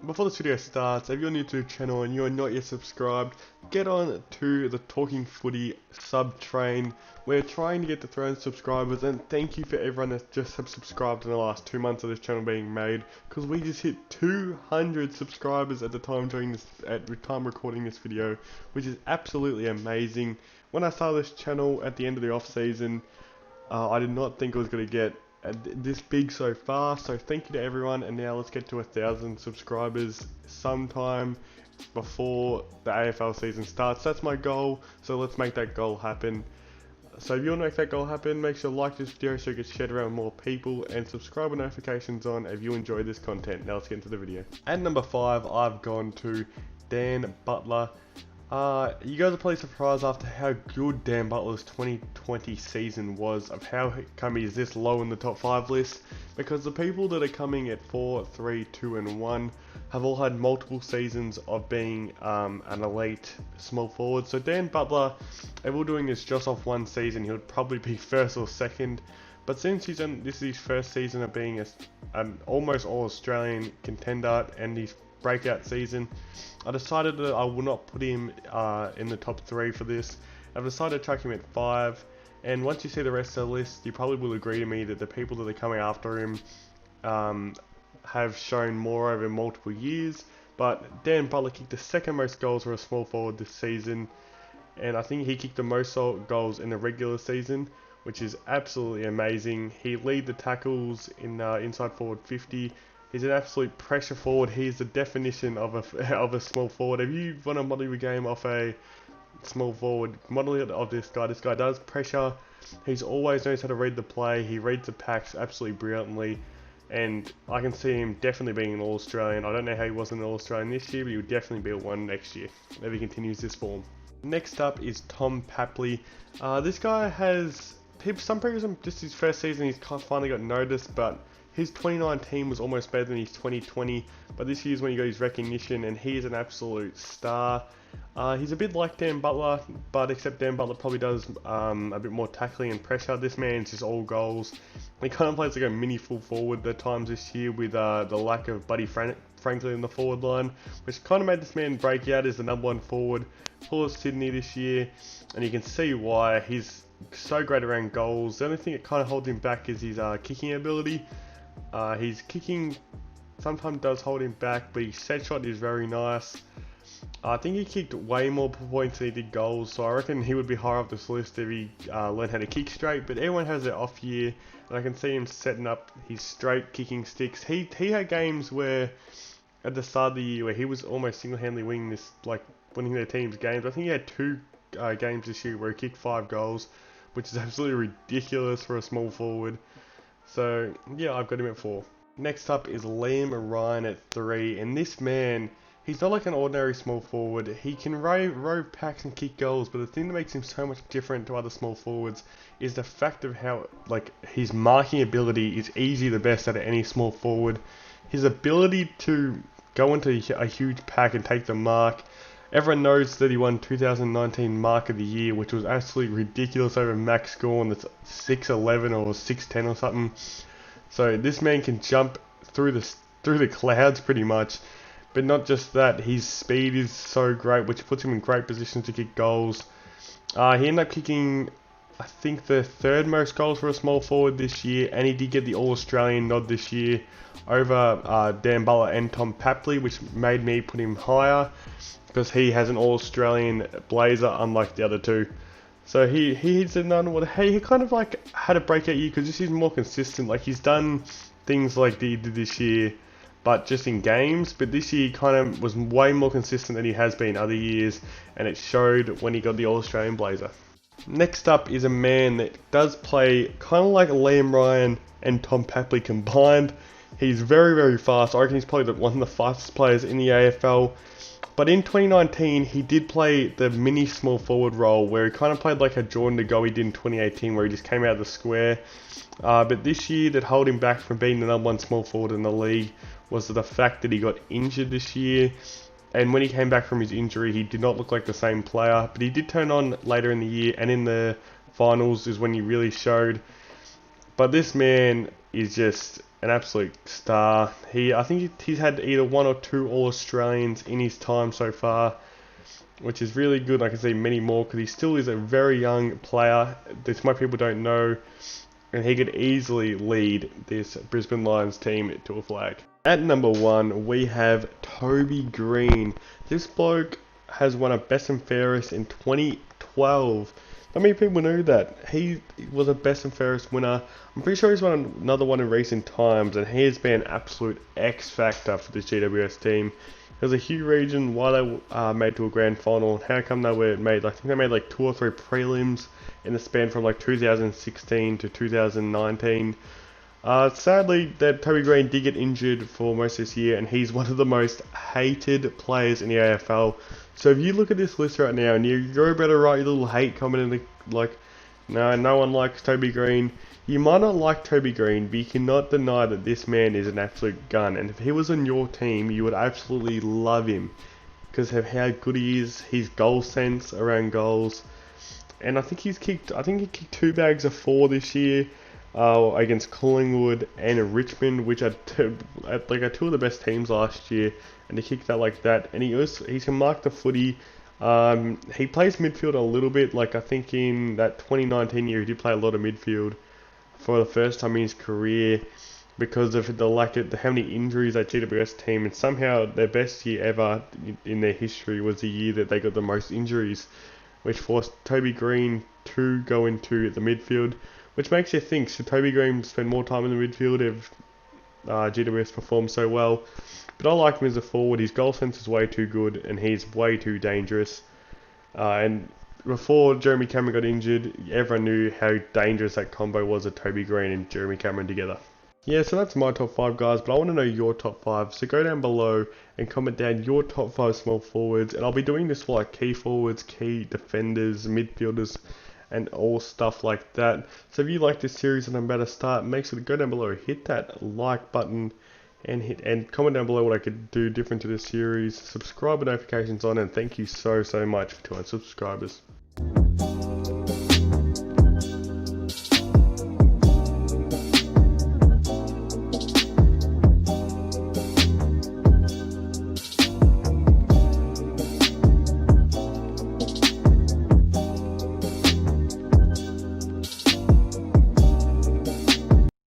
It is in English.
before this video starts, if you're new to the channel and you're not yet subscribed, get on to the Talking Footy sub train. We're trying to get to 300 subscribers, and thank you for everyone that just have subscribed in the last 2 months of this channel being made, because we just hit 200 subscribers at the time recording this video, which is absolutely amazing. When I started this channel at the end of the off season, I did not think it was going to get this big so fast, so thank you to everyone. And now let's get to 1,000 subscribers sometime before the AFL season starts. That's my goal, so let's make that goal happen. So if you want to make that goal happen, make sure to like this video so it gets shared around more people, and subscribe with notifications on if you enjoy this content. Now let's get into the video. At number 5, I've gone to Dan Butler. You guys are probably surprised after how good Dan Butler's 2020 season was of how come he's this low in the top 5 list, because the people that are coming at 4, 3, 2 and 1 have all had multiple seasons of being an elite small forward. So Dan Butler, if we're doing this just off one season, he would probably be first or second, but since this is his first season of being an almost all-Australian contender and his breakout season, I decided that I will not put him in the top 3 for this. I've decided to track him at 5, and once you see the rest of the list, you probably will agree to me that the people that are coming after him have shown more over multiple years. But Dan Butler kicked the second most goals for a small forward this season, and I think he kicked the most goals in the regular season, which is absolutely amazing. He lead the tackles in inside forward 50. He's an absolute pressure forward. He's the definition of a small forward. If you want to model your game off a small forward, model it of this guy. This guy does pressure. He's always knows how to read the play. He reads the packs absolutely brilliantly, and I can see him definitely being an All-Australian. I don't know how he wasn't an All-Australian this year, but he would definitely be one next year if he continues this form. Next up is Tom Papley. This guy has some people just his first season. He's finally got noticed, but his 2019 was almost better than his 2020, but this year's when he got his recognition, and he is an absolute star. He's a bit like Dan Butler, but except Dan Butler probably does a bit more tackling and pressure. This man's just all goals. He kind of plays like a mini full forward at times this year, with the lack of Buddy Franklin in the forward line, which kind of made this man break out as the #1 forward for Sydney this year, and you can see why. He's so great around goals. The only thing that kind of holds him back is his kicking ability. His kicking sometimes does hold him back, but his set shot is very nice. I think he kicked way more points than he did goals, so I reckon he would be higher up this list if he learned how to kick straight. But everyone has their off year, and I can see him setting up his straight kicking sticks. He had games where at the start of the year where he was almost single-handedly winning their team's games. I think he had 2 games this year where he kicked 5 goals, which is absolutely ridiculous for a small forward. So yeah, I've got him at 4. Next up is Liam Ryan at 3, and this man, he's not like an ordinary small forward. He can row packs and kick goals, but the thing that makes him so much different to other small forwards is the fact of how his marking ability is easily the best out of any small forward. His ability to go into a huge pack and take the mark. Everyone knows that he won 2019 Mark of the Year, which was absolutely ridiculous over Max Gawn, that's 6'11" or 6'10" or something. So this man can jump through the clouds pretty much. But not just that, his speed is so great, which puts him in great positions to kick goals. He ended up kicking, I think, the 3rd most goals for a small forward this year, and he did get the All-Australian nod this year over Dan Butler and Tom Papley, which made me put him higher, because he has an All-Australian blazer unlike the other 2. So he's another. He kind of had a breakout year because this is more consistent. He's done things like he did this year, but just in games. But this year kind of was way more consistent than he has been other years, and it showed when he got the All-Australian blazer. Next up is a man that does play kind of like Liam Ryan and Tom Papley combined. He's very, very fast. I reckon he's probably one of the fastest players in the AFL. But in 2019, he did play the mini small forward role, where he kind of played like a Jordan De Goey did in 2018, where he just came out of the square. But this year, that held him back from being the #1 small forward in the league was the fact that he got injured this year. And when he came back from his injury, he did not look like the same player. But he did turn on later in the year, and in the finals is when he really showed. But this man is just an absolute star. I think he's had either one or two All-Australians in his time so far, which is really good. I can see many more because he still is a very young player. This most people don't know, and he could easily lead this Brisbane Lions team to a flag. At number 1, we have Toby Green. This bloke has won a Best and Fairest in 2012. Not many people knew that. He was a Best and Fairest winner. I'm pretty sure he's won another one in recent times, and he has been an absolute X factor for this GWS team. There's a huge reason why they made to a grand final, and how come they were made. I think they made like 2 or 3 prelims in the span from like 2016 to 2019. Sadly, that Toby Green did get injured for most of this year, and he's one of the most hated players in the AFL. So if you look at this list right now, and you're about to write your little hate comment in the, like, no one likes Toby Green. You might not like Toby Green, but you cannot deny that this man is an absolute gun. And if he was on your team, you would absolutely love him because of how good he is, his goal sense around goals. And I think he kicked 2 bags of 4 this year. Against Collingwood and Richmond, which are two of the best teams last year, and he kicked that like that. And he can mark the footy. He plays midfield a little bit. Like I think in that 2019 year, he did play a lot of midfield for the first time in his career because of the lack of how many injuries that GWS team. And somehow their best year ever in their history was the year that they got the most injuries, which forced Toby Green to go into the midfield. Which makes you think, should Toby Green spend more time in the midfield if GWS performs so well? But I like him as a forward. His goal sense is way too good, and he's way too dangerous. And before Jeremy Cameron got injured, everyone knew how dangerous that combo was of Toby Green and Jeremy Cameron together. Yeah, so that's my top 5, guys, but I want to know your top 5. So go down below and comment down your top 5 small forwards, and I'll be doing this for like key forwards, key defenders, midfielders, and all stuff like that. So if you like this series and I'm about to start, make sure to go down below, hit that like button, and comment down below what I could do different to this series. Subscribe with notifications on, and thank you so much for 200 subscribers.